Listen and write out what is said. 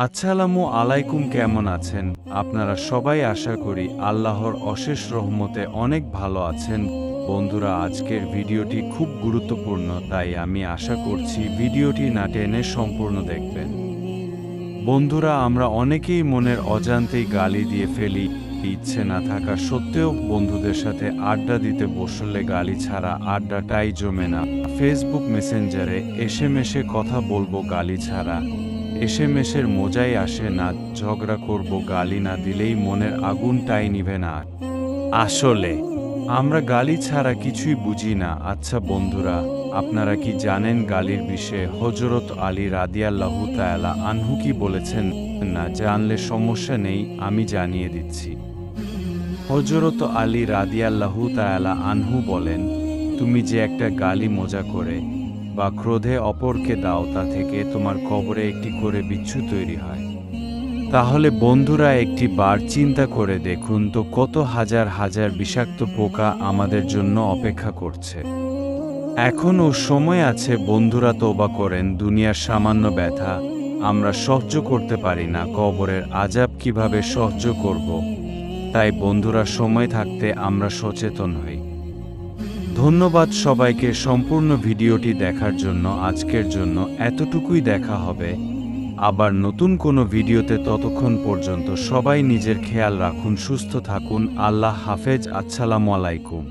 আসসালামু আলাইকুম, কেমন আছেন আপনারা সবাই? আশা করি আল্লাহর অশেষ রহমতে অনেক ভালো আছেন। বন্ধুরা, আজকের ভিডিওটি খুব গুরুত্বপূর্ণ, তাই আমি আশা করছি ভিডিওটি না টেনে সম্পূর্ণ দেখবেন। বন্ধুরা, আমরা অনেকেই মনের অজান্তেই গালি দিয়ে ফেলি। ইচ্ছে না থাকা সত্ত্বেও বন্ধুদের সাথে আড্ডা দিতে বসলে গালি ছাড়া আড্ডাটাই জমে না। ফেসবুক মেসেঞ্জারে এসএমএসে কথা বলবো গালি ছাড়া, এসএমএসের মজাই আসে না। ঝগড়া করব গালি না দিলেই মনের আগুনটাই নিভে না। আসলে আমরা গালি ছাড়া কিছুই বুঝি না। আচ্ছা বন্ধুরা, আপনারা কি জানেন গালির বিষয়ে হযরত আলী রাদিয়াল্লাহু তাআলা আনহু কি বলেছেন? না জানলে সমস্যা নেই, আমি জানিয়ে দিচ্ছি। হযরত আলী রাদিয়াল্লাহু তাআলা আনহু বলেন, তুমি যে একটা গালি মজা করে বা ক্রোধে অপরকে দাও, তা থেকে তোমার কবরে একটি করে বিচ্ছু তৈরি হয়। তাহলে বন্ধুরা, একটি বার চিন্তা করে দেখুন তো, কত হাজার হাজার বিষাক্ত পোকা আমাদের জন্য অপেক্ষা করছে। এখনও সময় আছে বন্ধুরা, তওবা করেন। দুনিয়ার সামান্য ব্যথা আমরা সহ্য করতে পারি না, কবরের আযাব কিভাবে সহ্য করব? তাই বন্ধুরা, সময় থাকতে আমরা সচেতন হই। ধন্যবাদ সবাইকে সম্পূর্ণ ভিডিওটি দেখার জন্য। আজকের জন্য এতটুকুই, দেখা হবে আবার নতুন কোনো ভিডিওতে। ততক্ষণ পর্যন্ত সবাই নিজের খেয়াল রাখুন, সুস্থ থাকুন। আল্লাহ হাফেজ। আসসালামু আলাইকুম।